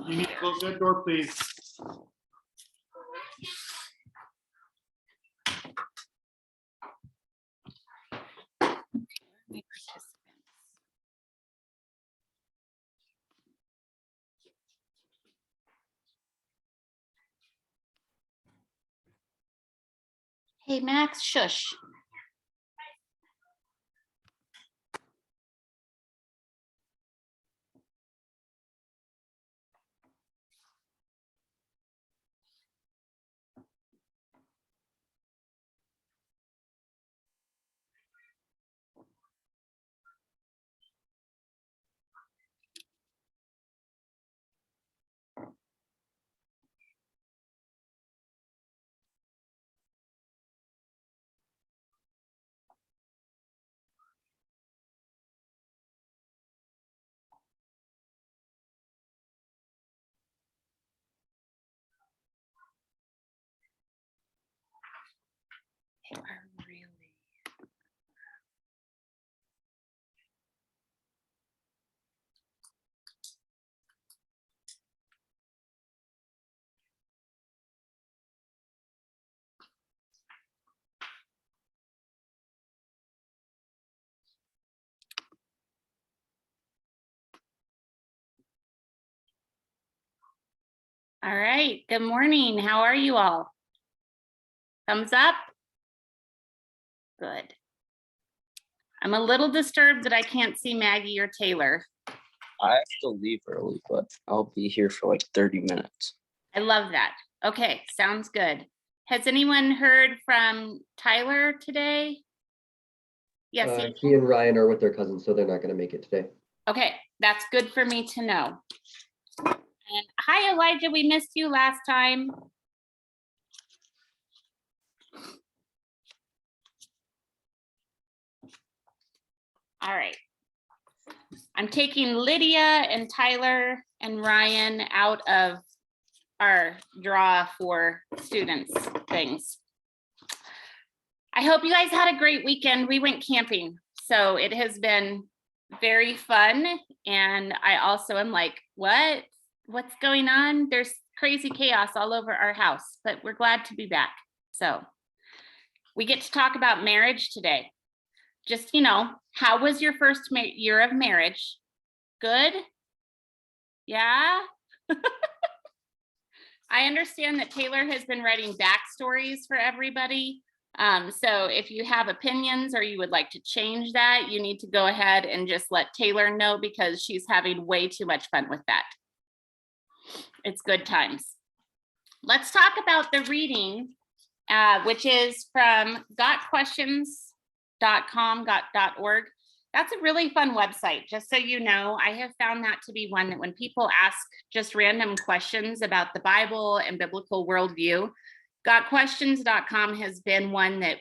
Mimi, close that door, please. Hey, Max, shush. They are really. All right, good morning. How are you all? Thumbs up? Good. I'm a little disturbed that I can't see Maggie or Taylor. I have to leave early, but I'll be here for like 30 minutes. I love that. Okay, sounds good. Has anyone heard from Tyler today? Yes. He and Ryan are with their cousins, so they're not going to make it today. Okay, that's good for me to know. And hi, Elijah, we missed you last time. All right. I'm taking Lydia and Tyler and Ryan out of our draw for students things. I hope you guys had a great weekend. We went camping, so it has been very fun. And I also am like, what's going on? There's crazy chaos all over our house, but we're glad to be back. So we get to talk about marriage today. Just, how was your first year of marriage? Good? Yeah? I understand that Taylor has been writing backstories for everybody. So if you have opinions or you would like to change that, you need to go ahead and just let Taylor know, because she's having way too much fun with that. It's good times. Let's talk about the reading, which is from gotquestions.com.org. That's a really fun website, just so you know. I have found that to be one that when people ask just random questions about the Bible and biblical worldview, gotquestions.com has been one that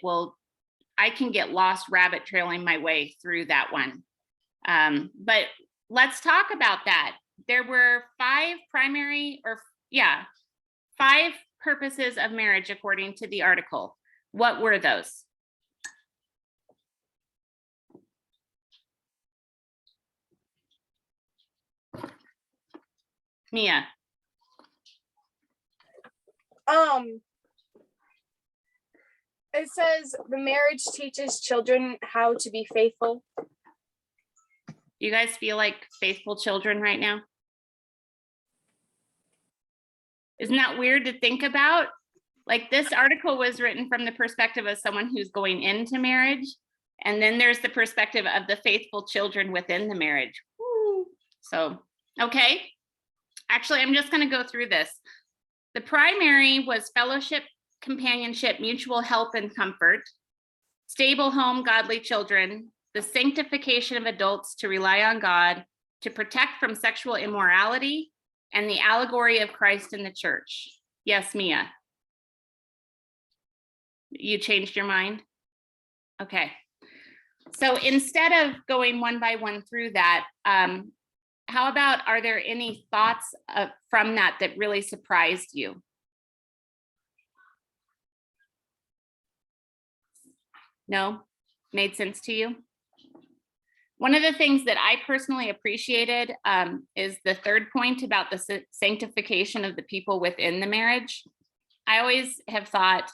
I can get lost rabbit trailing my way through that one. But let's talk about that. There were five purposes of marriage according to the article. What were those? Mia. It says the marriage teaches children how to be faithful. You guys feel like faithful children right now? Isn't that weird to think about? Like, this article was written from the perspective of someone who's going into marriage. And then there's the perspective of the faithful children within the marriage. Woo. So, okay. Actually, I'm just going to go through this. The primary was fellowship, companionship, mutual help and comfort, stable home, godly children, the sanctification of adults to rely on God, to protect from sexual immorality, and the allegory of Christ in the church. Yes, Mia. You changed your mind? Okay. So instead of going one by one through that, how about, are there any thoughts from that really surprised you? No? Made sense to you? One of the things that I personally appreciated is the third point about the sanctification of the people within the marriage. I always have thought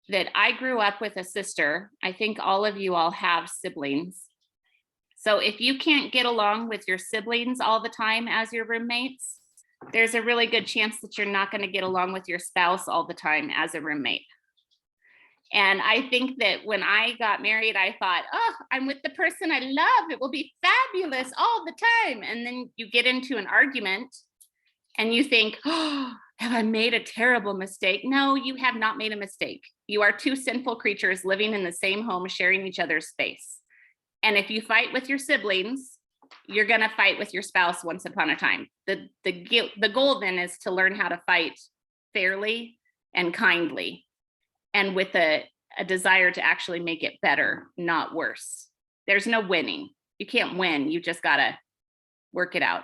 that I grew up with a sister. I think all of you all have siblings. So if you can't get along with your siblings all the time as your roommates, there's a really good chance that you're not going to get along with your spouse all the time as a roommate. And I think that when I got married, I thought, oh, I'm with the person I love. It will be fabulous all the time. And then you get into an argument and you think, oh, have I made a terrible mistake? No, you have not made a mistake. You are two sinful creatures living in the same home, sharing each other's space. And if you fight with your siblings, you're going to fight with your spouse once upon a time. The goal then is to learn how to fight fairly and kindly, and with a desire to actually make it better, not worse. There's no winning. You can't win. You just got to work it out.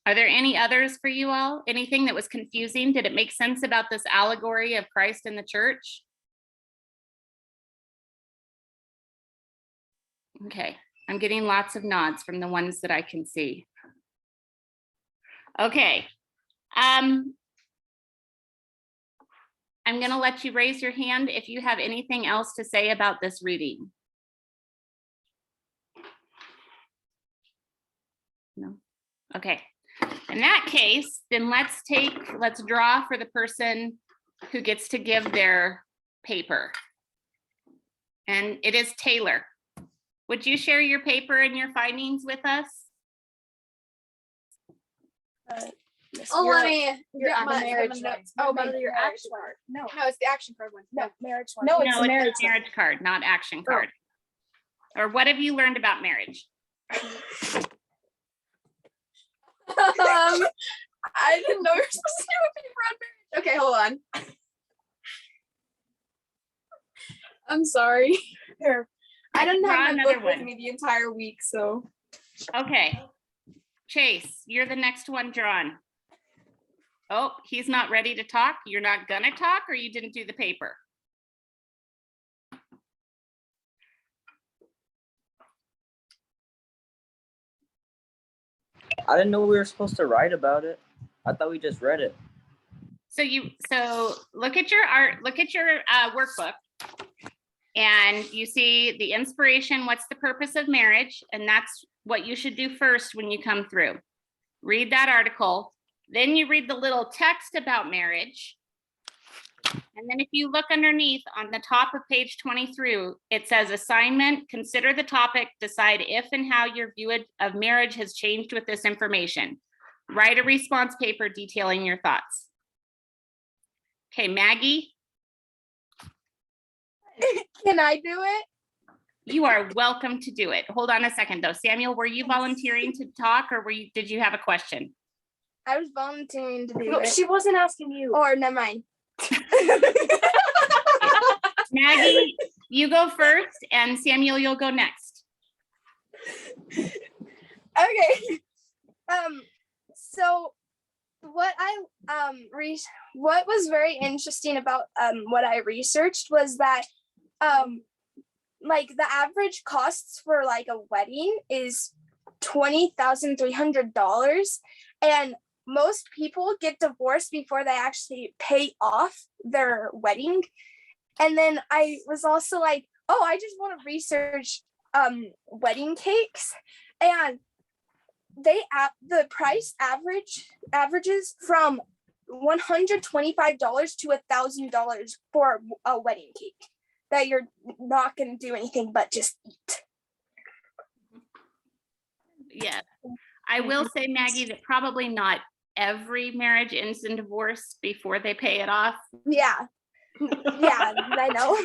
Are there any others for you all? Anything that was confusing? Did it make sense about this allegory of Christ and the church? Okay, I'm getting lots of nods from the ones that I can see. Okay. I'm going to let you raise your hand if you have anything else to say about this reading. No? Okay. In that case, then let's draw for the person who gets to give their paper. And it is Taylor. Would you share your paper and your findings with us? Oh, let me You're get on the my marriage notes. one. Oh, No, my your marriage action one. card. No, No, it's the action card one. no, marriage one. No, it's it's the marriage a marriage card, not action card. Or what have you learned about marriage? I didn't know you were supposed to do a paper on marriage. Okay, hold on. I'm sorry. Here. I didn't Draw have my another book with one. me the entire week, so. Okay. Chase, you're the next one drawn. Oh, he's not ready to talk. You're not gonna talk, or you didn't do the paper? I didn't know we were supposed to write about it. I thought we just read it. So look at your workbook, and you see the inspiration, what's the purpose of marriage? And that's what you should do first when you come through. Read that article, then you read the little text about marriage. And then if you look underneath on the top of page 23, it says assignment, consider the topic, decide if and how your view of marriage has changed with this information. Write a response paper detailing your thoughts. Okay, Maggie, Can I do it? you are welcome to do it. Hold on a second though. Samuel, were you volunteering to talk, or did you have a question? I was volunteering to do No, it. she wasn't asking you. Or never mind. Maggie, you go first, and Samuel, you'll go next. Okay. So what what was very interesting about what I researched was that like the average costs for like a wedding is $20,300, and most people get divorced before they actually pay off their wedding. And then I was also like, oh, I just want to research wedding cakes, and the price averages from $125 to $1,000 for a wedding cake that you're not going to do anything but just eat. Yeah, I will say, Maggie, that probably not every marriage ends in divorce before they pay it off, Yeah, I know.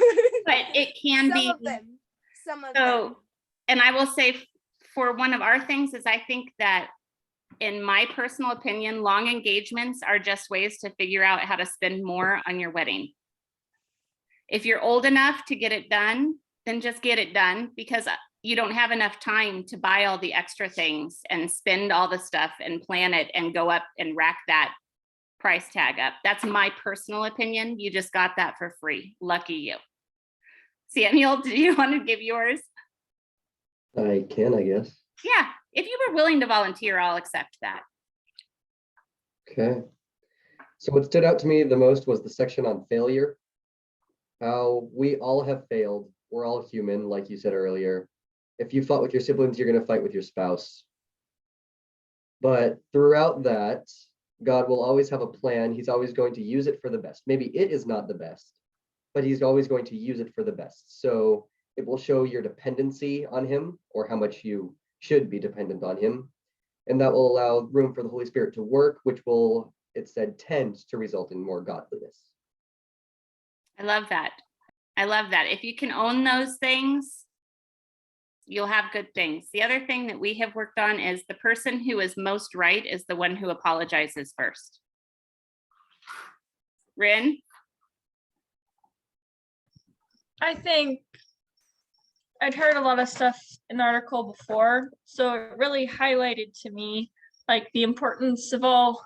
but it can be. Some of them. So, and I will say, for one of our things is, I think that, in my personal opinion, long engagements are just ways to figure out how to spend more on your wedding. If you're old enough to get it done, then just get it done, because you don't have enough time to buy all the extra things and spend all the stuff and plan it and go up and rack that price tag up. That's my personal opinion. You just got that for free. Lucky you. Samuel, do you want to give yours? I can, I guess. Yeah, if you were willing to volunteer, I'll accept that. Okay. So what stood out to me the most was the section on failure. How we all have failed. We're all human, like you said earlier. If you fought with your siblings, you're going to fight with your spouse. But throughout that, God will always have a plan. He's always going to use it for the best. Maybe it is not the best, but he's always going to use it for the best. So it will show your dependency on him, or how much you should be dependent on him. And that will allow room for the Holy Spirit to work, which will, it said, tend to result in more godliness. I love that. I love that. If you can own those things, you'll have good things. The other thing that we have worked on is the person who is most right is the one who apologizes first. Rin? I think I'd heard a lot of stuff in the article before, so it really highlighted to me like the importance of all.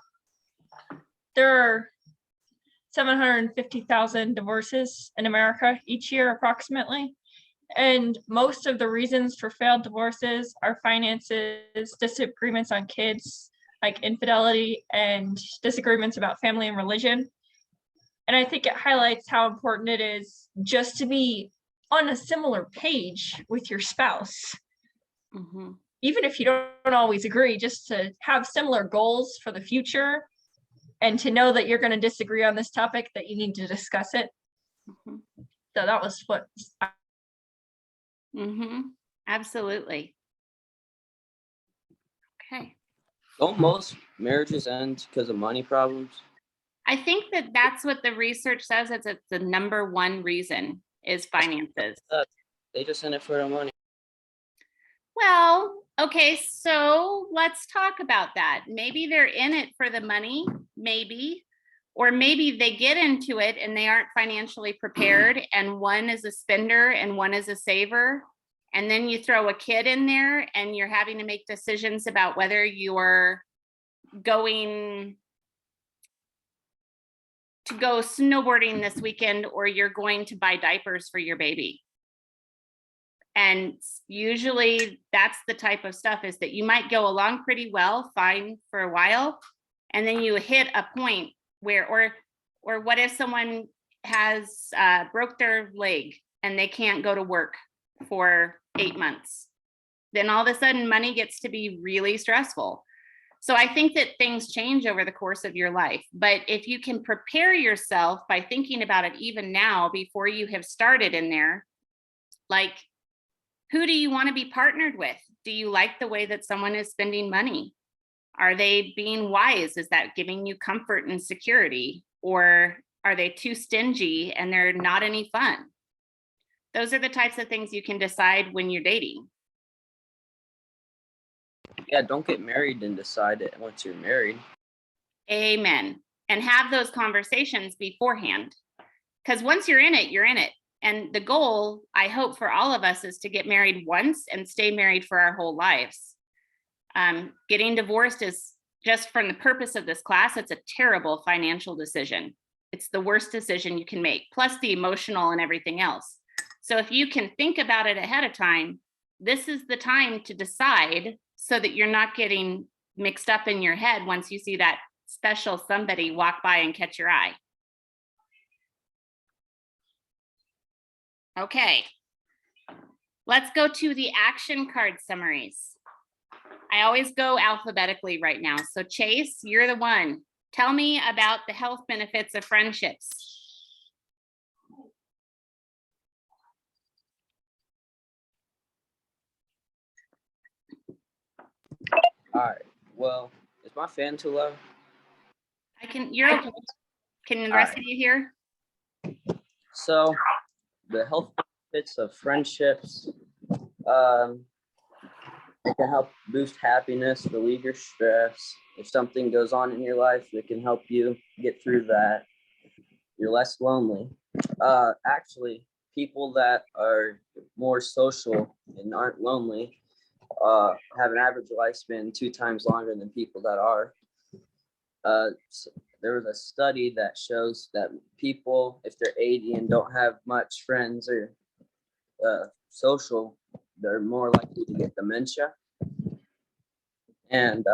There are 750,000 divorces in America each year, approximately. And most of the reasons for failed divorces are finances, disagreements on kids, like infidelity, and disagreements about family and religion. And I think it highlights how important it is just to be on a similar page with your spouse. Mm-hmm. Even if you don't always agree, just to have similar goals for the future and to know that you're going to disagree on this topic, that you need to discuss it. Mm-hmm. So that was what. Mm-hmm. Absolutely. Okay. Don't most marriages end because of money problems? I think that that's what the research says. It's the number one reason is finances. They just end it for the money. Well, okay, so let's talk about that. Maybe they're in it for the money, maybe, or maybe they get into it and they aren't financially prepared, and one is a spender and one is a saver. And then you throw a kid in there and you're having to make decisions about whether you're going to go snowboarding this weekend or you're going to buy diapers for your baby. And usually that's the type of stuff is that you might go along pretty well, fine for a while, and then you hit a point where, or what if someone has broke their leg and they can't go to work for 8 months? Then all of a sudden money gets to be really stressful. So I think that things change over the course of your life, but if you can prepare yourself by thinking about it even now before you have started in there, like, who do you want to be partnered with? Do you like the way that someone is spending money? Are they being wise? Is that giving you comfort and security? Or are they too stingy and they're not any fun? Those are the types of things you can decide when you're dating. Yeah, don't get married and decide it once you're married. Amen. And have those conversations beforehand. Because once you're in it, you're in it. And the goal, I hope for all of us, is to get married once and stay married for our whole lives. Getting divorced is, just from the purpose of this class, it's a terrible financial decision. It's the worst decision you can make, plus the emotional and everything else. So if you can think about it ahead of time, this is the time to decide so that you're not getting mixed up in your head once you see that special somebody walk by and catch your eye. Okay, let's go to the action card summaries. I always go alphabetically right now. So Chase, you're the one. Tell me about the health benefits of friendships. All right. Well, is my fan too loud? You're okay. Can the rest of you hear? So, the health benefits of friendships, it can help boost happiness, relieve your stress. If something goes on in your life, it can help you get through that. You're less lonely. Actually, people that are more social and aren't lonely have an average lifespan 2 times longer than people that are. So there was a study that shows that people, if they're 80 and don't have much friends or social, they're more likely to get dementia. And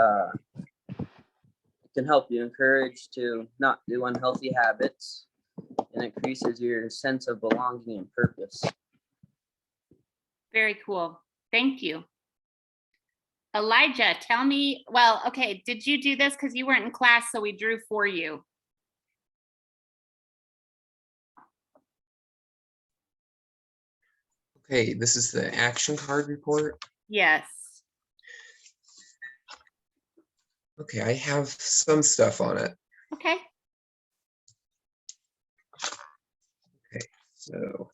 it can help you encourage to not do unhealthy habits and increases your sense of belonging and purpose. Very cool. Thank you. Elijah, tell me, well, okay, did you do this? Because you weren't in class, so we drew for you. Okay, this is the action card report. Yes. Okay, I have some stuff on it. Okay. So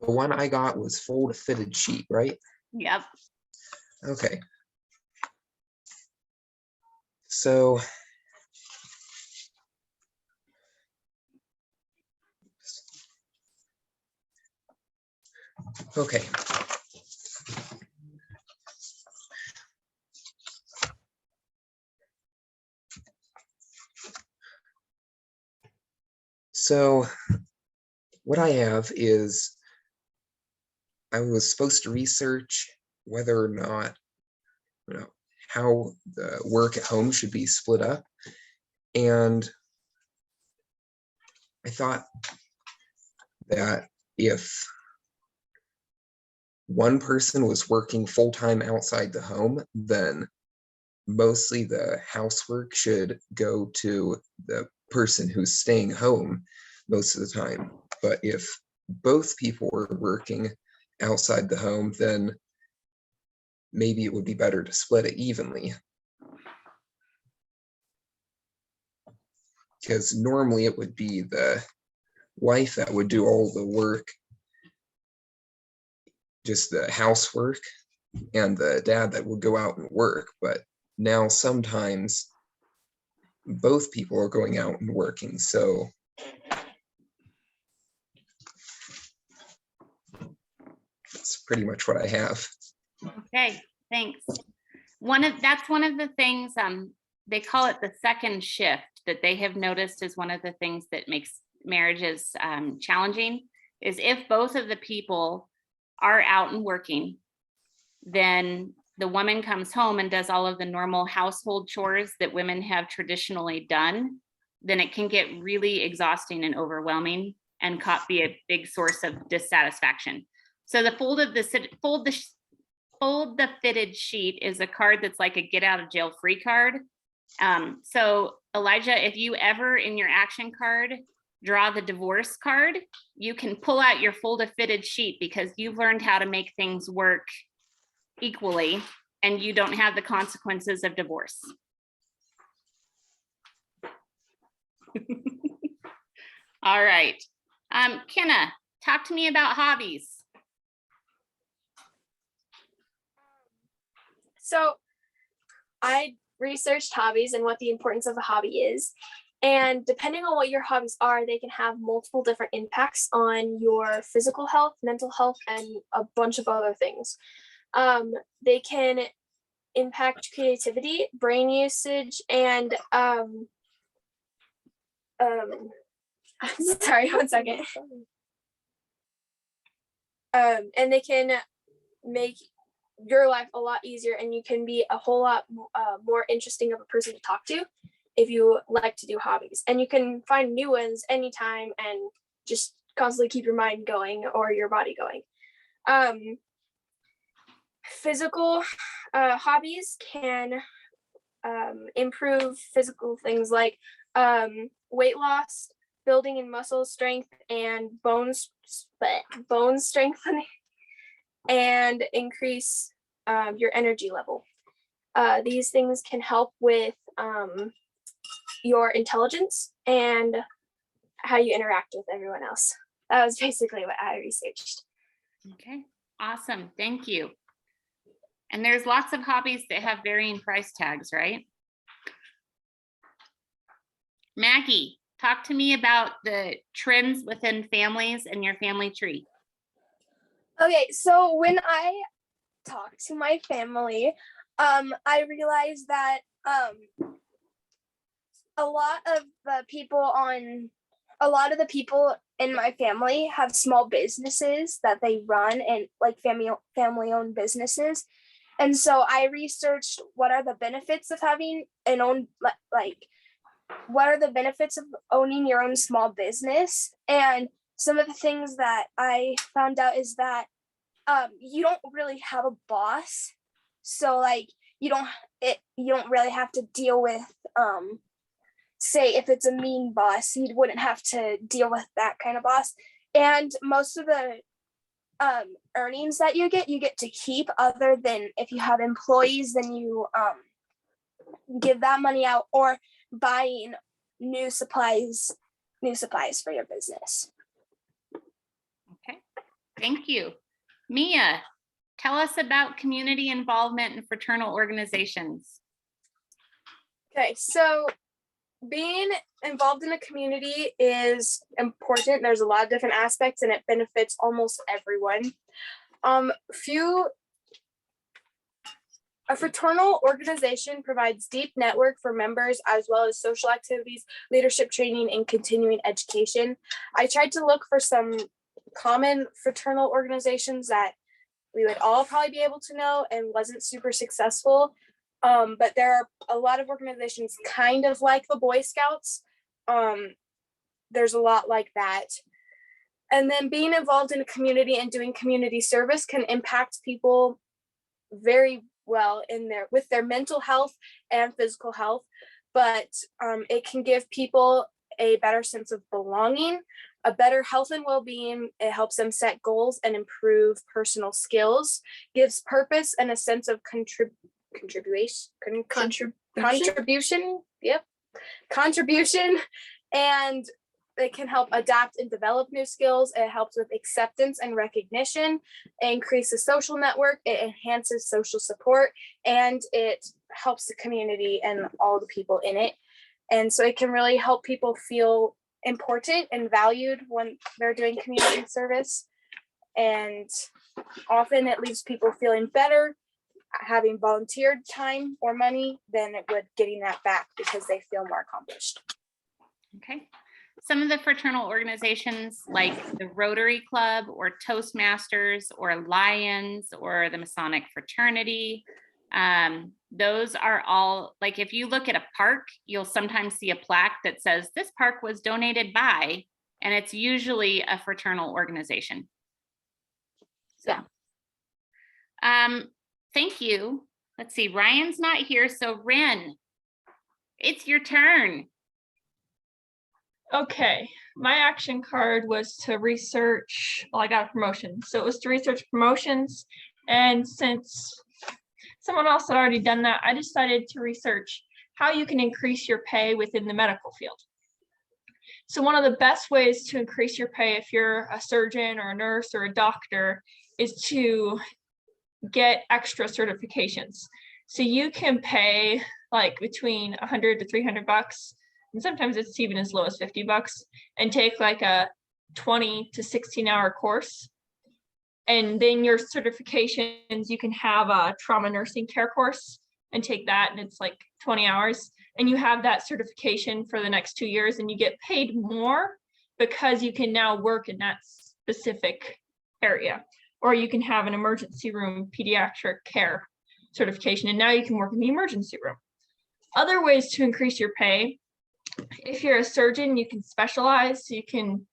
the one I got was fold a fitted sheet, right? Yep. Okay. So okay. So what I have is I was supposed to research whether or not, how the work at home should be split up. And I thought that if one person was working full-time outside the home, then mostly the housework should go to the person who's staying home most of the time. But if both people were working outside the home, then maybe it would be better to split it evenly. Because normally it would be the wife that would do all the work, just the housework, and the dad that would go out and work. But now sometimes both people are going out and working, so that's pretty much what I have. Okay, thanks. That's one of the things, they call it the second shift, that they have noticed is one of the things that makes marriages challenging, is if both of the people are out and working, then the woman comes home and does all of the normal household chores that women have traditionally done, then it can get really exhausting and overwhelming and be a big source of dissatisfaction. So the fold the fitted sheet is a card that's like a get out of jail free card. So Elijah, if you ever in your action card draw the divorce card, you can pull out your fold a fitted sheet because you've learned how to make things work equally and you don't have the consequences of divorce. All right. Kenna, talk to me about hobbies. So I researched hobbies and what the importance of a hobby is. And depending on what your hobbies are, they can have multiple different impacts on your physical health, mental health, and a bunch of other things. They can impact creativity, brain usage, and sorry, one second. And they can make your life a lot easier, and you can be a whole lot more interesting of a person to talk to if you like to do hobbies. And you can find new ones anytime and just constantly keep your mind going or your body going. Physical hobbies can improve physical things like weight loss, building in muscle strength, and bone strengthening, and increase your energy level. These things can help with your intelligence and how you interact with everyone else. That was basically what I researched. Okay, awesome. Thank you. And there's lots of hobbies that have varying price tags, right? Maggie, talk to me about the trends within families and your family tree. Okay, so when I talk to my family, I realized that a lot of the people on a lot of the people in my family have small businesses that they run, and like family owned businesses. And so I researched what are the benefits of having an own, like what are the benefits of owning your own small business. And some of the things that I found out is that you don't really have a boss. So like you don't really have to deal with say if it's a mean boss, you wouldn't have to deal with that kind of boss. And most of the earnings that you get to keep, other than if you have employees, then you give that money out or buying new supplies for your business. Okay, thank you. Mia, tell us about community involvement in fraternal organizations. Okay, so being involved in a community is important. There's a lot of different aspects and it benefits almost everyone. A fraternal organization provides deep network for members as well as social activities, leadership training, and continuing education. I tried to look for some common fraternal organizations that we would all probably be able to know and wasn't super successful. But there are a lot of organizations kind of like the Boy Scouts. There's a lot like that. And then being involved in a community and doing community service can impact people very well with their mental health and physical health. But it can give people a better sense of belonging, a better health and well-being. It helps them set goals and improve personal skills, gives purpose and a sense of contribution. Yep. Contribution. And it can help adapt and develop new skills. It helps with acceptance and recognition. It increases social network. It enhances social support, and it helps the community and all the people in it. And so it can really help people feel important and valued when they're doing community service. And often it leaves people feeling better having volunteered time or money than it would getting that back, because they feel more accomplished. Okay. Some of the fraternal organizations like the Rotary Club or Toastmasters or Lions or the Masonic Fraternity, those are all, like if you look at a park, you'll sometimes see a plaque that says this park was donated by, and it's usually a fraternal organization. So, thank you. Let's see, Ryan's not here, so Ren, it's your turn. Okay, my action card was to research, well, I got a promotion. So it was to research promotions. And since someone else had already done that, I decided to research how you can increase your pay within the medical field. So one of the best ways to increase your pay if you're a surgeon or a nurse or a doctor is to get extra certifications. So you can pay like between $100 to $300, and sometimes it's even as low as $50, and take like a 20 to 16-hour course. And then your certifications, you can have a trauma nursing care course and take that, and it's like 20 hours. And you have that certification for the next 2 years, and you get paid more because you can now work in that specific area. Or you can have an emergency room pediatric care certification, and now you can work in the emergency room. Other ways to increase your pay: if you're a surgeon, you can specialize. So you can,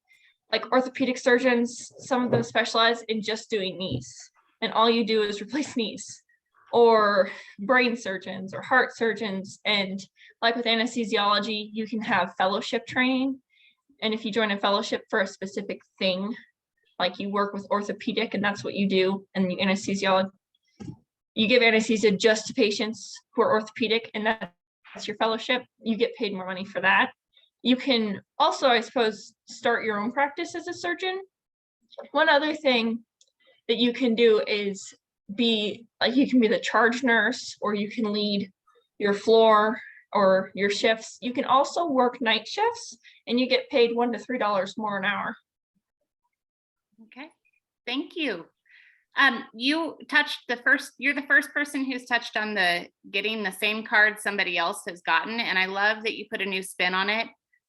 like orthopedic surgeons, some of them specialize in just doing knees, and all you do is replace knees. Or brain surgeons or heart surgeons. And like with anesthesiology, you can have fellowship training. And if you join a fellowship for a specific thing, like you work with orthopedic and that's what you do, and the anesthesiology, you give anesthesia just to patients who are orthopedic, and that's your fellowship, you get paid more money for that. You can also, I suppose, start your own practice as a surgeon. One other thing that you can do is you can be the charge nurse, or you can lead your floor or your shifts. You can also work night shifts, and you get paid $1 to $3 more an hour. Okay, thank you. You're the first person who's touched on getting the same card somebody else has gotten, and I love that you put a new spin on it.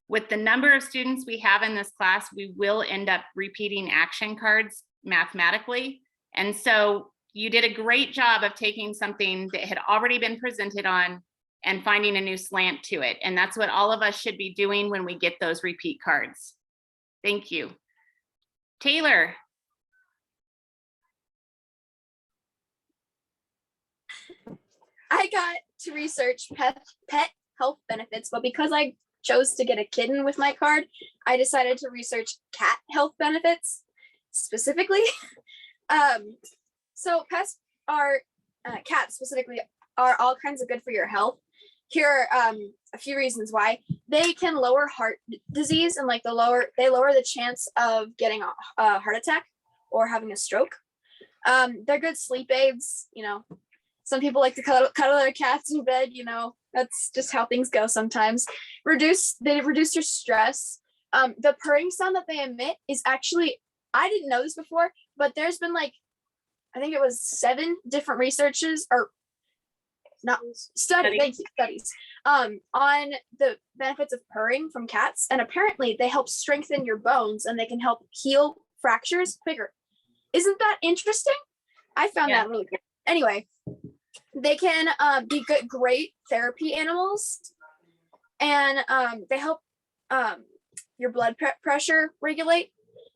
with the number of students we have in this class, we will end up repeating action cards mathematically. And so you did a great job of taking something that had already been presented on and finding a new slant to it. And that's what all of us should be doing when we get those repeat cards. Thank you. Taylor. I got to research pet health benefits, but because I chose to get a kitten with my card, I decided to research cat health benefits specifically. So pets are, cats specifically, are all kinds of good for your health. Here are a few reasons why. They can lower heart disease and they lower the chance of getting a heart attack or having a stroke. They're good sleep aids, you know. Some people like to cuddle their cats in bed, you know, that's just how things go sometimes. They reduce your stress. The purring sound that they emit is actually, I didn't know this before, but there's been I think it was 7 different researches or not studies on the benefits of purring from cats. And apparently they help strengthen your bones and they can help heal fractures quicker. Isn't that interesting? I found that really good. Anyway, they can be great therapy animals, and they help your blood pressure regulate.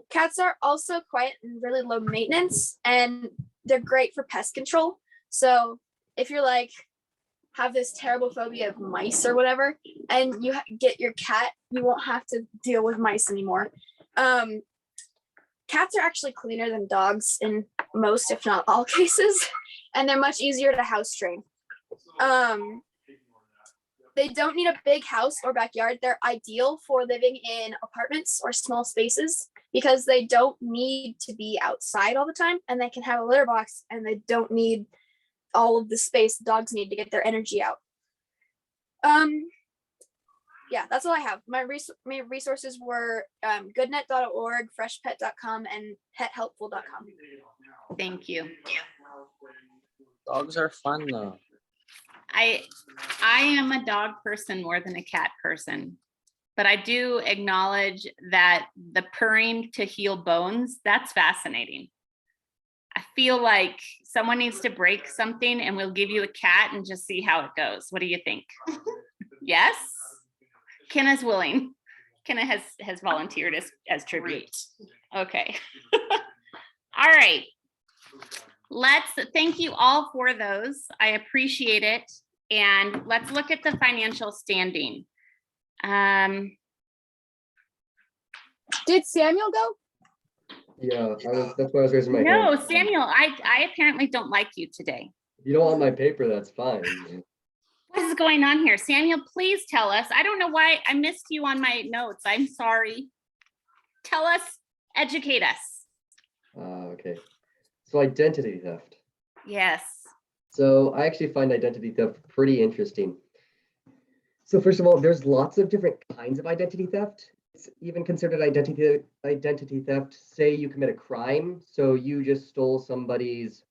Cats are also quiet and really low maintenance, and they're great for pest control. So if you're have this terrible phobia of mice or whatever, and you get your cat, you won't have to deal with mice anymore. Cats are actually cleaner than dogs in most, if not all cases, and they're much easier to house train. They don't need a big house or backyard. They're ideal for living in apartments or small spaces because they don't need to be outside all the time, and they can have a litter box, and they don't need all of the space dogs need to get their energy out. Yeah, that's all I have. My resources were goodnet.org, freshpet.com, and pethelpful.com. Thank you. Dogs are fun though. I am a dog person more than a cat person, but I do acknowledge that the purring to heal bones, that's fascinating. I feel like someone needs to break something and we'll give you a cat and just see how it goes. What do you think? Yes? Kenna's willing. Kenna has volunteered as tribute. Okay. All right. Thank you all for those. I appreciate it. And let's look at the financial standing. Did Samuel go? Yeah, that's why I was raising my hand. No, Samuel, I apparently don't like you today. If you don't want my paper, that's fine. What is going on here? Samuel, please tell us. I don't know why I missed you on my notes. I'm sorry. Tell us, educate us. Okay. So identity theft. Yes. So I actually find identity theft pretty interesting. So first of all, there's lots of different kinds of identity theft. It's even considered identity theft. Say you commit a crime, so you just stole somebody's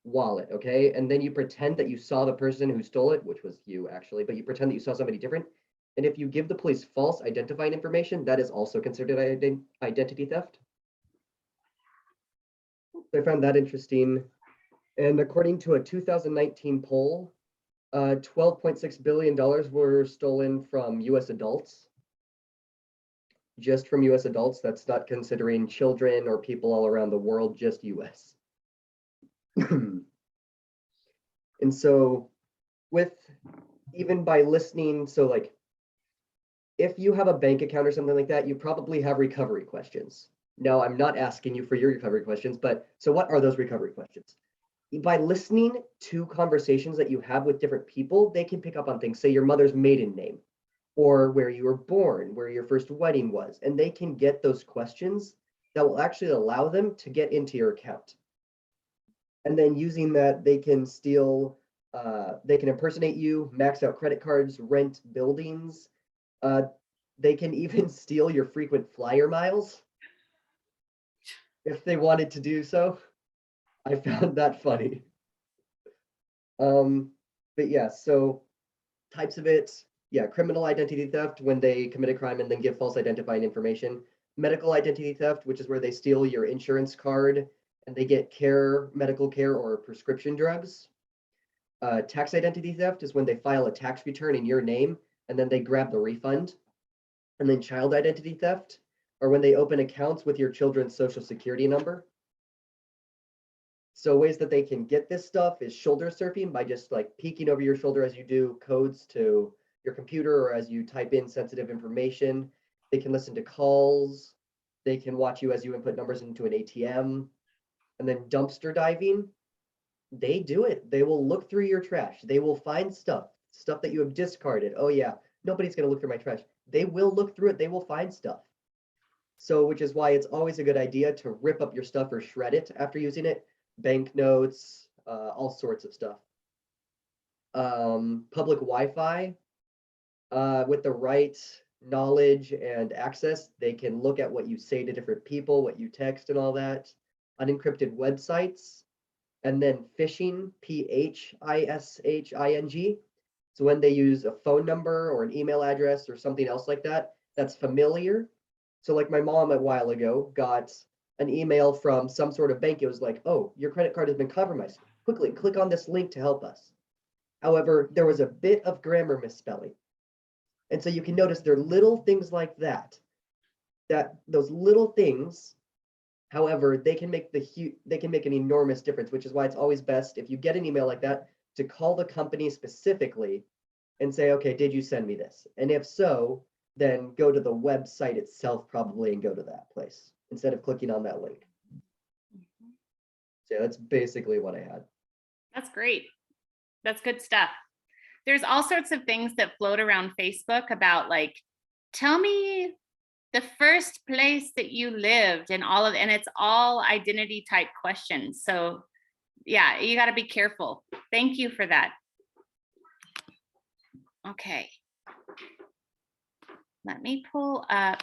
wallet, okay? And then you pretend that you saw the person who stole it, which was you actually, but you pretend that you saw somebody different. And if you give the police false identifying information, that is also considered identity theft. So I found that interesting. And according to a 2019 poll, $12.6 billion were stolen from US adults. Just from US adults, that's not considering children or people all around the world, just US. And so even by listening, so if you have a bank account or something like that, you probably have recovery questions. No, I'm not asking you for your recovery questions, but so what are those recovery questions? By listening to conversations that you have with different people, they can pick up on things, say your mother's maiden name, or where you were born, where your first wedding was, and they can get those questions that will actually allow them to get into your account. And then using that, they can steal, they can impersonate you, max out credit cards, rent buildings. They can even steal your frequent flyer miles if they wanted to do so. I found that funny. But yeah, so types of it, Yeah, criminal identity theft, when they commit a crime and then give false identifying information. Medical identity theft, which is where they steal your insurance card and they get medical care or prescription drugs. Tax identity theft is when they file a tax return in your name and then they grab the refund. And then child identity theft, or when they open accounts with your children's social security number. So ways that they can get this stuff is shoulder surfing, by just like peeking over your shoulder as you do codes to your computer or as you type in sensitive information. They can listen to calls. They can watch you as you input numbers into an ATM. And then dumpster diving, they do it. They will look through your trash. They will find stuff that you have discarded. Oh yeah, nobody's gonna look through my trash. They will look through it. They will find stuff. So, which is why it's always a good idea to rip up your stuff or shred it after using it. Banknotes, all sorts of stuff. Public Wi-Fi, with the right knowledge and access, they can look at what you say to different people, what you text and all that. Unencrypted websites, and then phishing, phishing. So when they use a phone number or an email address or something else like that, that's familiar. So like my mom a while ago got an email from some sort of bank. It was like, oh, your credit card has been compromised. Quickly click on this link to help us. However, there was a bit of grammar misspelling. And so you can notice there are little things like that, those little things, however, they can make an enormous difference, which is why it's always best if you get an email like that to call the company specifically and say, okay, did you send me this? And if so, then go to the website itself probably and go to that place instead of clicking on that link. So yeah, that's basically what I had. That's great. That's good stuff. There's all sorts of things that float around Facebook about like, tell me the first place that you lived and it's all identity type questions. So yeah, you got to be careful. Thank you for that. Okay. Let me pull up.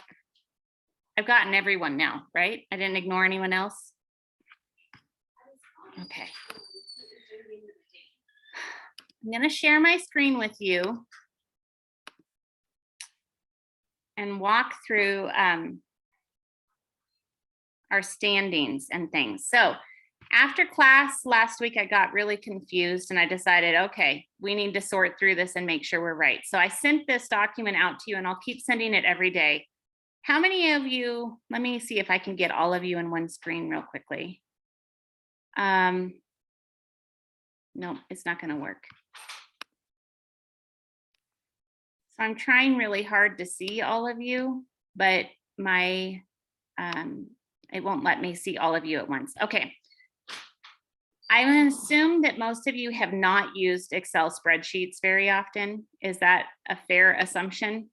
I've gotten everyone now, right? I didn't ignore anyone else. Okay. I'm going to share my screen with you and walk through our standings and things. So after class last week, I got really confused and I decided, okay, we need to sort through this and make sure we're right. So I sent this document out to you and I'll keep sending it every day. How many of you, let me see if I can get all of you in one screen real quickly. No, it's not going to work. So I'm trying really hard to see all of you, but it won't let me see all of you at once. Okay. I'm going to assume that most of you have not used Excel spreadsheets very often. Is that a fair assumption?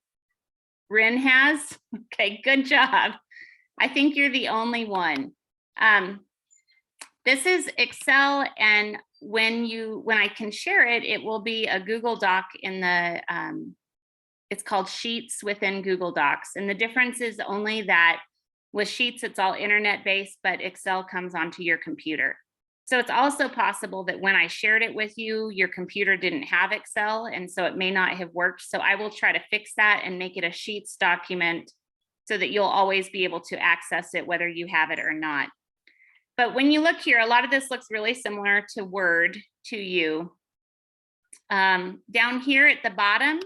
Rin has? Okay, good job. I think you're the only one. This is Excel, and when I can share it, it will be a Google Doc in the, it's called Sheets within Google Docs. And the difference is only that with Sheets, it's all internet-based, but Excel comes onto your computer. So it's also possible that when I shared it with you, your computer didn't have Excel, and so it may not have worked. So I will try to fix that and make it a Sheets document so that you'll always be able to access it, whether you have it or not. But when you look here, a lot of this looks really similar to Word to you. Down here at the bottom,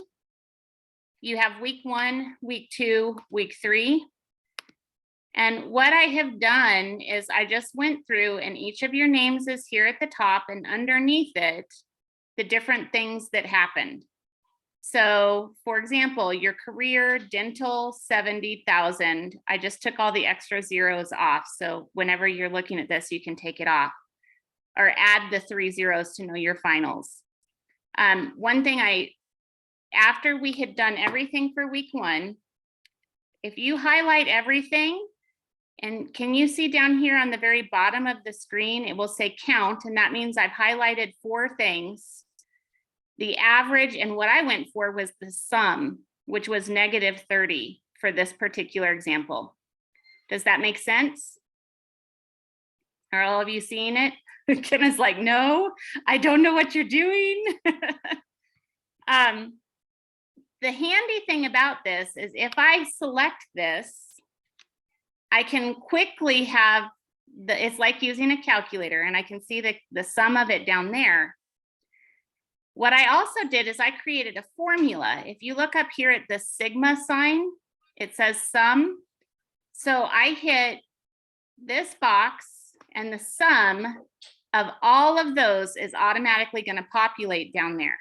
you have week 1, week 2, week 3. And what I have done is I just went through and each of your names is here at the top and underneath it, the different things that happened. So for example, your career dental 70,000. I just took all the extra zeros off. So whenever you're looking at this, you can take it off or add the 3 zeros to know your finals. One thing after we had done everything for week 1, if you highlight everything, and can you see down here on the very bottom of the screen, it will say count, and that means I've highlighted 4 things. The average and what I went for was the sum, which was -30 for this particular example. Does that make sense? Are all of you seeing it? Kim is like, no, I don't know what you're doing. the handy thing about this is if I select this, I can quickly have it's like using a calculator, and I can see the sum of it down there. What I also did is I created a formula. If you look up here at the sigma sign, it says sum. So I hit this box, and the sum of all of those is automatically going to populate down there.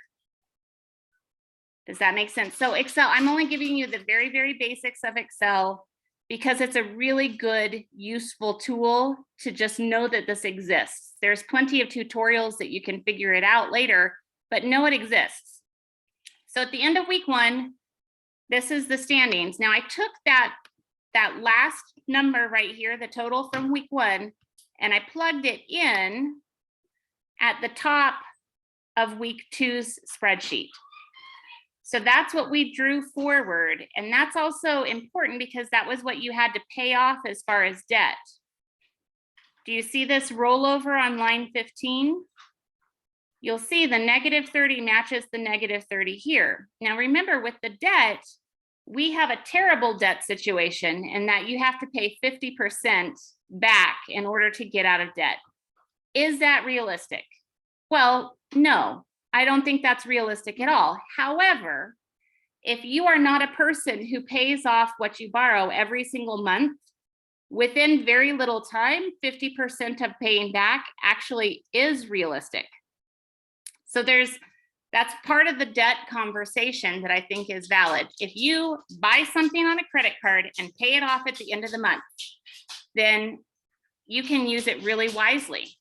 Does that make sense? So Excel, I'm only giving you the very, very basics of Excel because it's a really good, useful tool to just know that this exists. There's plenty of tutorials that you can figure it out later, but know it exists. So at the end of week 1, this is the standings. Now I took that last number right here, the total from week 1, and I plugged it in at the top of week 2's spreadsheet. So that's what we drew forward. And that's also important because that was what you had to pay off as far as debt. Do you see this rollover on line 15? You'll see the -30 matches the -30 here. Now remember, with the debt, we have a terrible debt situation in that you have to pay 50% back in order to get out of debt. Is that realistic? Well, no. I don't think that's realistic at all. However, if you are not a person who pays off what you borrow every single month, within very little time, 50% of paying back actually is realistic. So that's part of the debt conversation that I think is valid. If you buy something on a credit card and pay it off at the end of the month, then you can use it really wisely.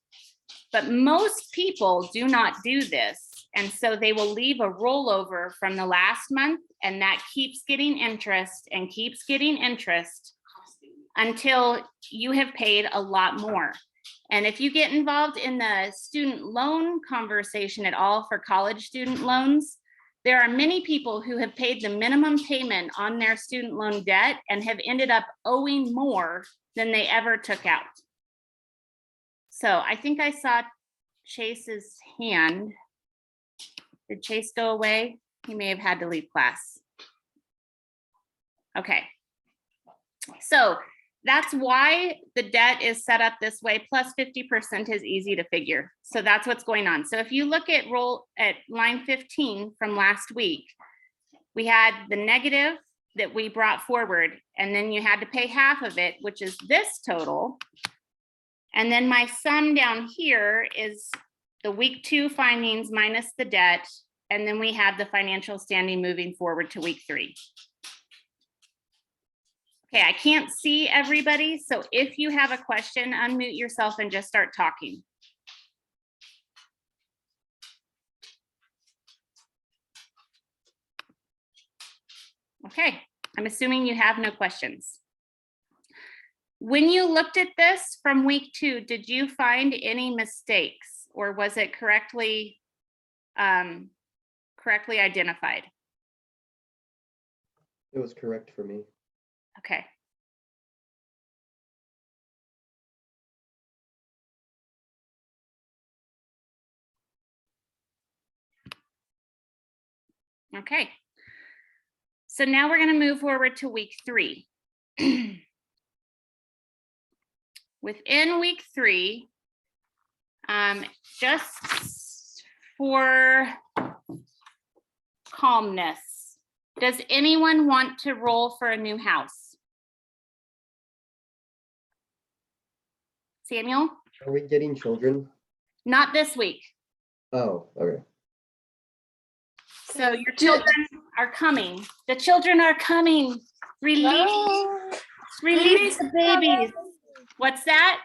But most people do not do this. And so they will leave a rollover from the last month, and that keeps getting interest and keeps getting interest until you have paid a lot more. And if you get involved in the student loan conversation at all for college student loans, there are many people who have paid the minimum payment on their student loan debt and have ended up owing more than they ever took out. So I think I saw Chase's hand. Did Chase go away? He may have had to leave class. Okay. So that's why the debt is set up this way. Plus 50% is easy to figure. So that's what's going on. So if you look at line 15 from last week, we had the negative that we brought forward, and then you had to pay half of it, which is this total. And then my sum down here is the week 2 findings minus the debt, and then we have the financial standing moving forward to week 3. Okay, I can't see everybody, so if you have a question, unmute yourself and just start talking. Okay, I'm assuming you have no questions. When you looked at this from week 2, did you find any mistakes, or was it correctly identified? It was correct for me. Okay. Okay. So now we're going to move forward to week 3. Within week 3, just for calmness, does anyone want to roll for a new house? Samuel? Are we getting children? Not this week. Oh, okay. So your children are coming. The children are coming. Release the babies. What's that?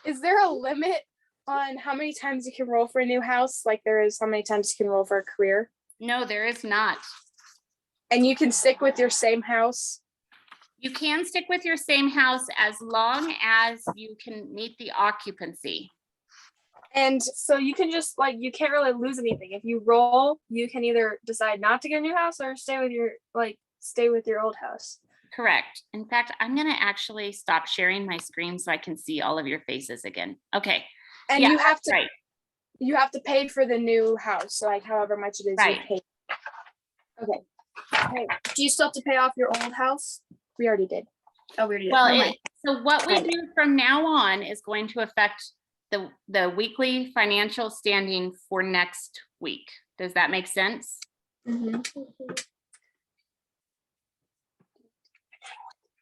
Is there a limit on how many times you can roll for a new house? Like there is how many times you can roll for a career? No, there is not. And you can stick with your same house? You can stick with your same house as long as you can meet the occupancy. And so you can just you can't really lose anything. If you roll, you can either decide not to get a new house or stay with your old house. Correct. In fact, I'm going to actually stop sharing my screen so I can see all of your faces again. Okay. And yeah, you have to right. You have to pay for the new house, however much it is right. you pay. Okay. Okay. Do you still have to pay off your old house? We already did. Oh, we already did. Well, Never mind. so what we Got it. do from now on is going to affect the weekly financial standing for next week. Does that make sense?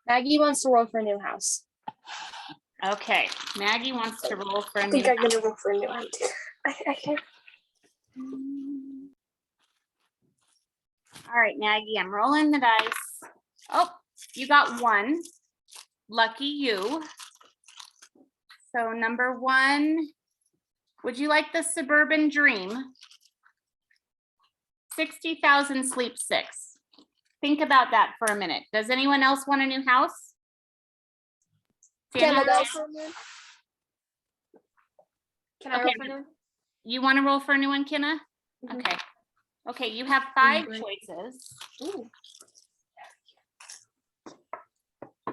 Maggie wants to roll for a new house. Okay, Maggie wants to roll for a I new. think I'm gonna roll for a new one too. I can't. All right, Maggie, I'm rolling the dice. Oh, you got one. Lucky you. So number one, would you like the suburban dream? 60,000 sleep 6. Think about that for a minute. Does anyone else want a new house? Can I Samuel, roll for a new one? Can I roll Okay. for a new one? you want to roll for a new one, Kenna? Mhm. Okay. Okay, you have 5 Great. choices. Ooh.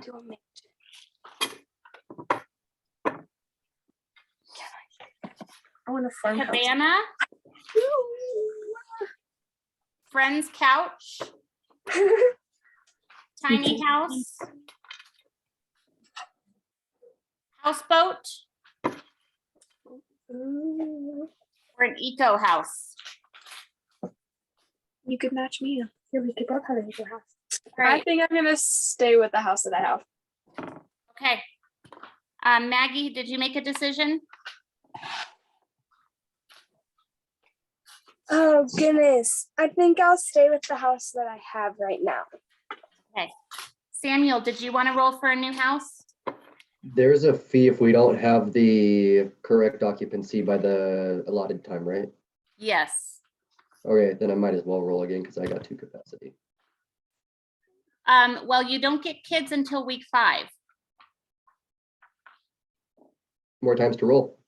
Do a mix. I want a farmhouse. Cabana, friend's couch, tiny house, houseboat, Ooh. or an eco house. You could match me up. Here, we could both have a new house. All I right, think I'm gonna stay with the house that I have. okay. Maggie, did you make a decision? Oh goodness. I think I'll stay with the house that I have right now. Samuel, did you want to roll for a new house? There's a fee if we don't have the correct occupancy by the allotted time, right? Yes. Okay, then I might as well roll again because I got 2 capacity. Well, you don't get kids until week 5. More times to roll.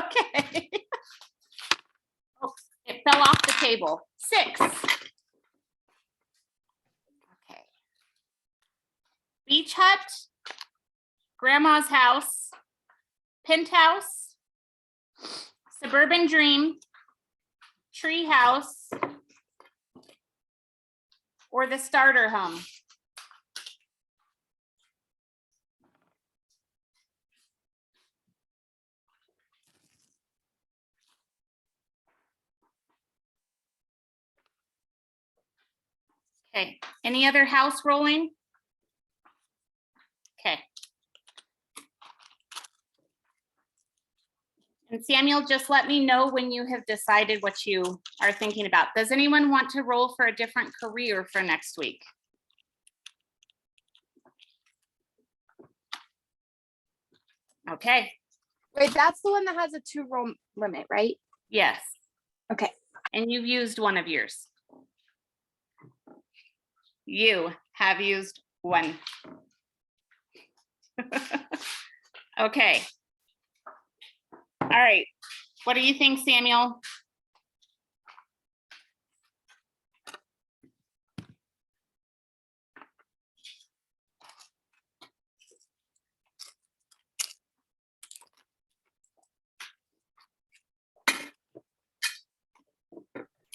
Okay. Oh, it fell off the table. 6. Okay. Beach hut, grandma's house, penthouse, suburban dream, tree house, or the starter home. Okay, any other house rolling? Okay. And Samuel, just let me know when you have decided what you are thinking about. Does anyone want to roll for a different career for next week? Okay, Wait, that's the one that has a 2 roll limit, right? yes. Okay. And you've used one of yours. You have used one. Okay. All right. What do you think, Samuel?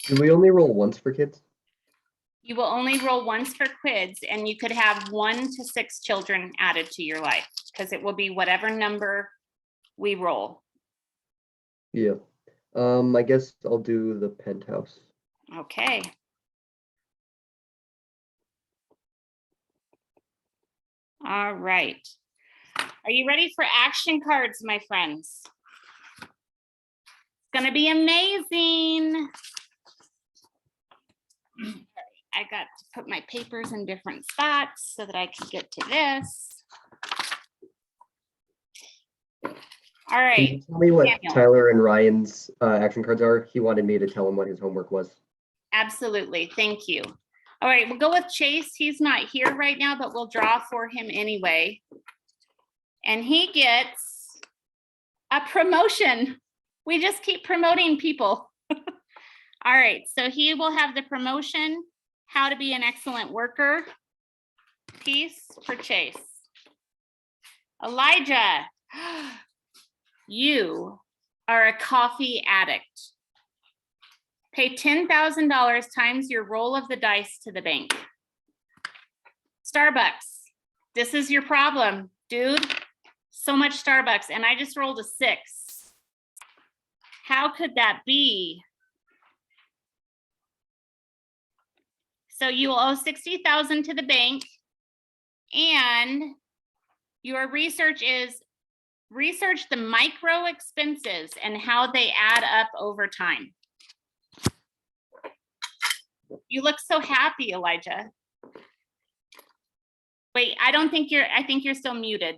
Do we only roll once for kids? You will only roll once for kids, and you could have 1 to 6 children added to your life because it will be whatever number we roll. Yeah. I guess I'll do the penthouse. Okay. All right. Are you ready for action cards, my friends? It's gonna be amazing. I got to put my papers in different spots so that I can get to this. All Can right, you tell me what Daniel. Tyler and Ryan's action cards are? He wanted me to tell him what his homework was. Absolutely, thank you. All right, we'll go with Chase. He's not here right now, but we'll draw for him anyway. And he gets a promotion. We just keep promoting people. All right, so he will have the promotion, how to be an excellent worker piece for Chase. Elijah, you are a coffee addict. Pay $10,000 times your roll of the dice to the bank. Starbucks, this is your problem, dude. So much Starbucks, and I just rolled a 6. How could that be? So you will owe $60,000 to the bank, and your research is research the micro expenses and how they add up over time. You look so happy, Elijah. Wait, I think you're still muted.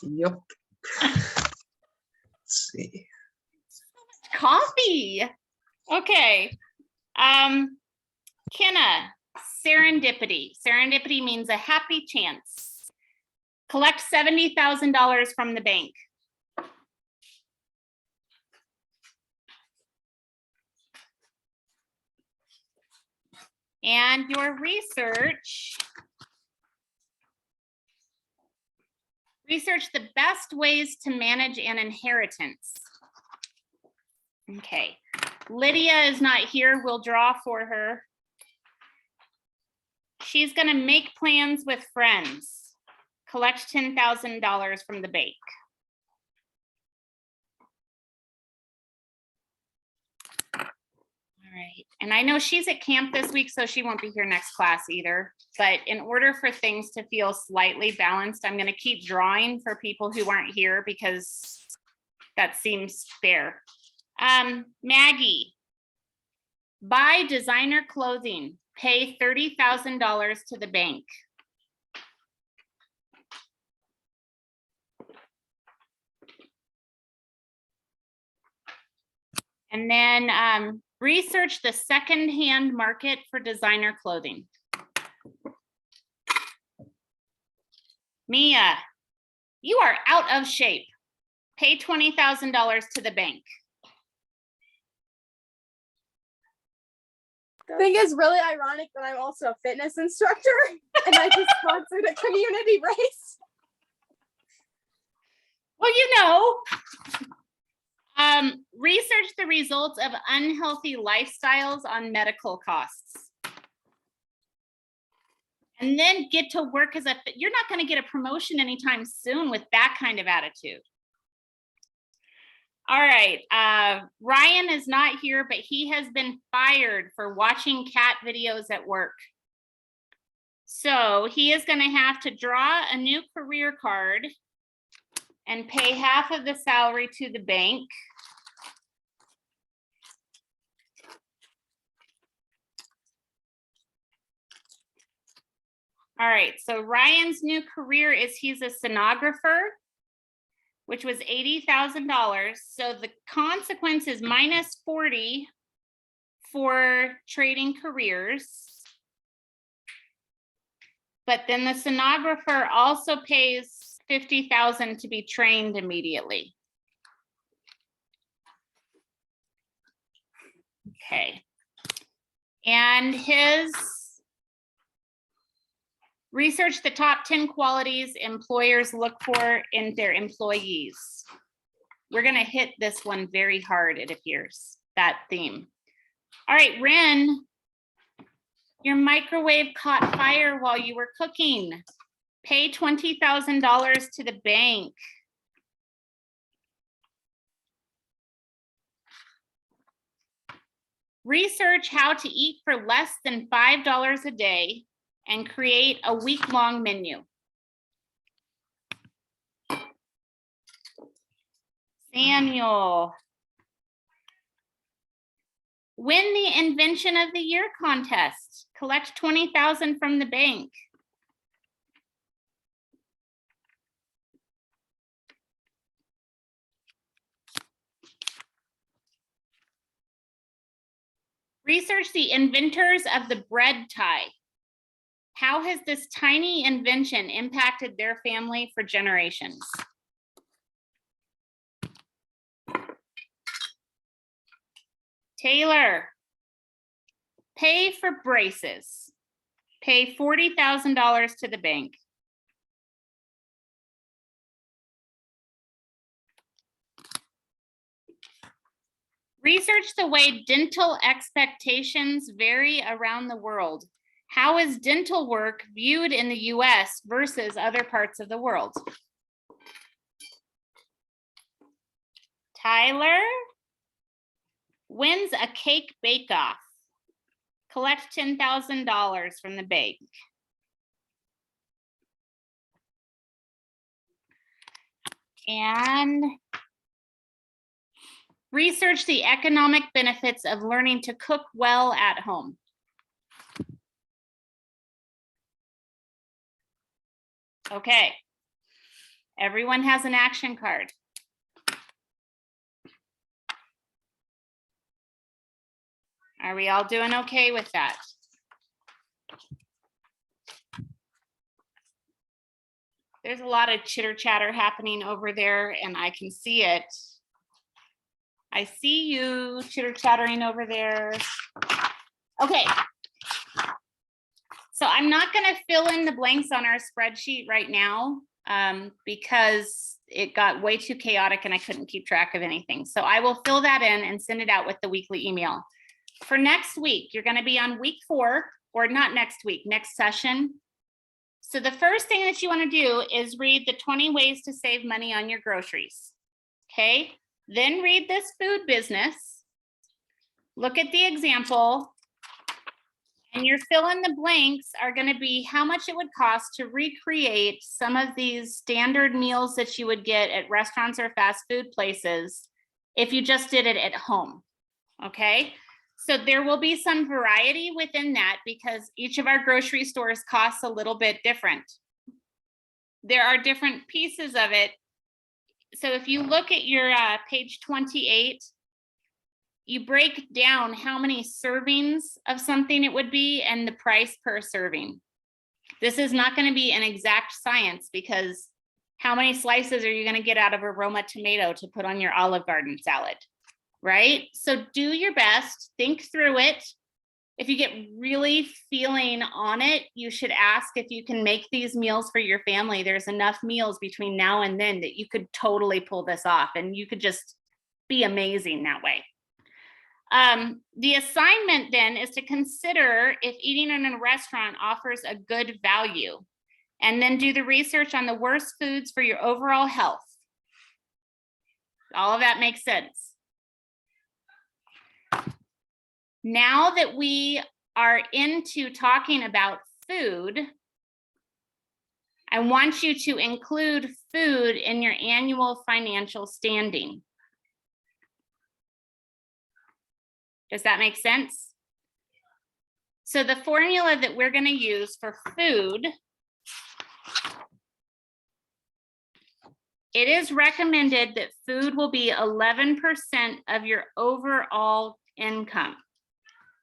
Yep. Let's see. Coffee. Okay. Kenna, serendipity. Serendipity means a happy chance. Collect $70,000 from the bank. And your research the best ways to manage an inheritance. Okay, Lydia is not here. We'll draw for her. She's gonna make plans with friends. Collect $10,000 from the bank. All right, and I know she's at camp this week, so she won't be here next class either. But in order for things to feel slightly balanced, I'm gonna keep drawing for people who aren't here because that seems fair. Maggie, buy designer clothing, pay $30,000 to the bank. And then research the secondhand market for designer clothing. Mia, you are out of shape. Pay $20,000 to the bank. I think it's really ironic that I'm also a fitness instructor and I just sponsored a community race. Well, you know, research the results of unhealthy lifestyles on medical costs. And then get to work you're not going to get a promotion anytime soon with that kind of attitude. All right, Ryan is not here, but he has been fired for watching cat videos at work. So he is going to have to draw a new career card and pay half of the salary to the bank. All right, so Ryan's new career is he's a sonographer, which was $80,000. So the consequence is minus 40 for trading careers. But then the sonographer also pays $50,000 to be trained immediately. Okay. And his research the top 10 qualities employers look for in their employees. We're gonna hit this one very hard, it appears, that theme. All right, Ren, your microwave caught fire while you were cooking. Pay $20,000 to the bank. Research how to eat for less than $5 a day and create a week-long menu. Samuel. Win the Invention of the Year contest. Collect $20,000 from the bank. Research the inventors of the bread tie. How has this tiny invention impacted their family for generations? Taylor, pay for braces. Pay $40,000 to the bank. Research the way dental expectations vary around the world. How is dental work viewed in the US versus other parts of the world? Tyler wins a cake bake-off. Collect $10,000 from the bank. And research the economic benefits of learning to cook well at home. Okay. Everyone has an action card. Are we all doing okay with that? There's a lot of chitter chatter happening over there and I can see it. I see you chitter chattering over there. Okay. So I'm not going to fill in the blanks on our spreadsheet right now because it got way too chaotic and I couldn't keep track of anything. So I will fill that in and send it out with the weekly email. For next week, you're going to be on week 4, or not next week, next session. So the first thing that you want to do is read the 20 ways to save money on your groceries. Okay, then read this food business. Look at the example. And your fill in the blanks are going to be how much it would cost to recreate some of these standard meals that you would get at restaurants or fast food places if you just did it at home. Okay, so there will be some variety within that because each of our grocery stores costs a little bit different. There are different pieces of it. So if you look at your page 28, you break down how many servings of something it would be and the price per serving. This is not going to be an exact science because how many slices are you going to get out of a Roma tomato to put on your Olive Garden salad, right? So do your best, think through it. If you get really feeling on it, you should ask if you can make these meals for your family. There's enough meals between now and then that you could totally pull this off and you could just be amazing that way. The assignment then is to consider if eating in a restaurant offers a good value, and then do the research on the worst foods for your overall health. All of that makes sense. Now that we are into talking about food, I want you to include food in your annual financial standing. Does that make sense? So the formula that we're going to use for food, it is recommended that food will be 11% of your overall income.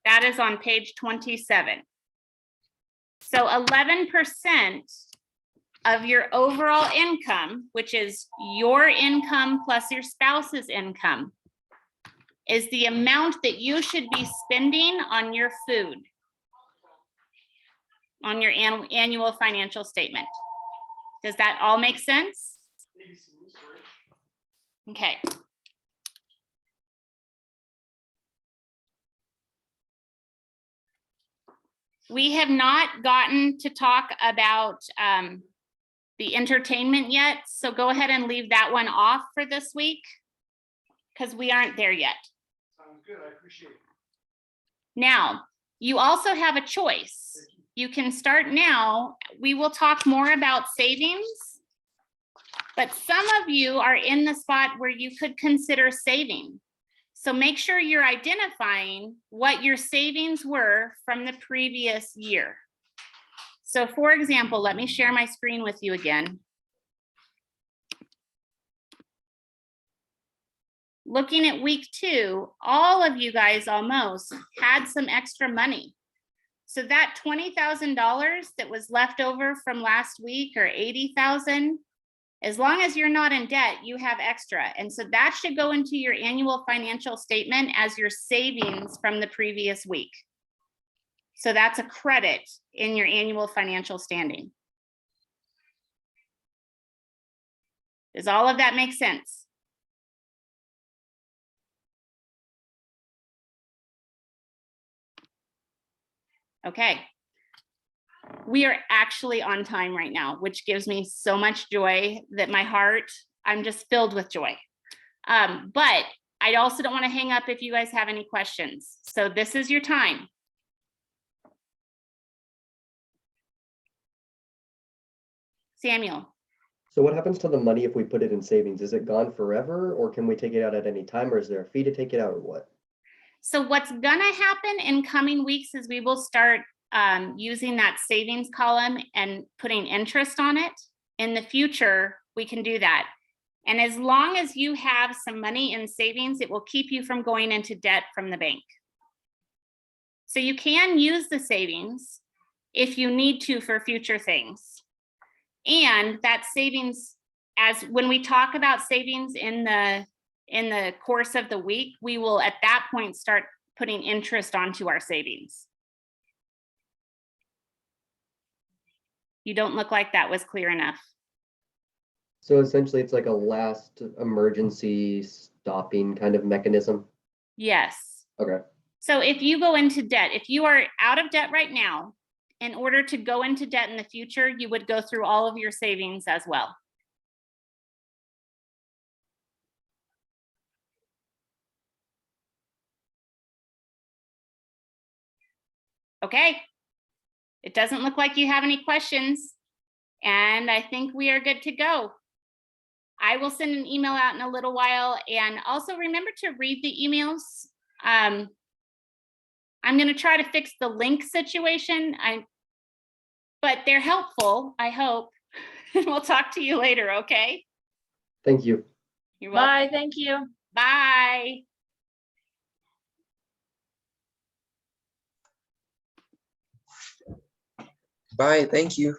That is on page 27. So 11% of your overall income, which is your income plus your spouse's income, is the amount that you should be spending on your food on your annual financial statement. Does that all make sense? Okay. We have not gotten to talk about the entertainment yet, so go ahead and leave that one off for this week because we aren't there yet. Sounds good, I appreciate it. Now, you also have a choice. You can start now. We will talk more about savings, but some of you are in the spot where you could consider saving. So make sure you're identifying what your savings were from the previous year. So for example, let me share my screen with you again. Looking at week 2, all of you guys almost had some extra money. So that $20,000 that was left over from last week, or $80,000, as long as you're not in debt, you have extra. And so that should go into your annual financial statement as your savings from the previous week. So that's a credit in your annual financial standing. Does all of that make sense? Okay. We are actually on time right now, which gives me so much joy that my heart, I'm just filled with joy. But I also don't want to hang up if you guys have any questions. So this is your time. Samuel. So what happens to the money if we put it in savings? Is it gone forever, or can we take it out at any time, or is there a fee to take it out, or what? So what's gonna happen in coming weeks is we will start using that savings column and putting interest on it. In the future, we can do that. And as long as you have some money in savings, it will keep you from going into debt from the bank. So you can use the savings if you need to for future things. And that savings, as when we talk about savings in the course of the week, we will at that point start putting interest onto our savings. You don't look like that was clear enough. So essentially it's like a last emergency stopping kind of mechanism. Yes. Okay. So if you go into debt, if you are out of debt right now, in order to go into debt in the future, you would go through all of your savings as well. Okay. It doesn't look like you have any questions, and I think we are good to go. I will send an email out in a little while, and also remember to read the emails. I'm going to try to fix the link situation, but they're helpful, I hope. And we'll talk to you later, okay? Thank you. You're welcome. Bye, thank you. Bye. Bye, thank you.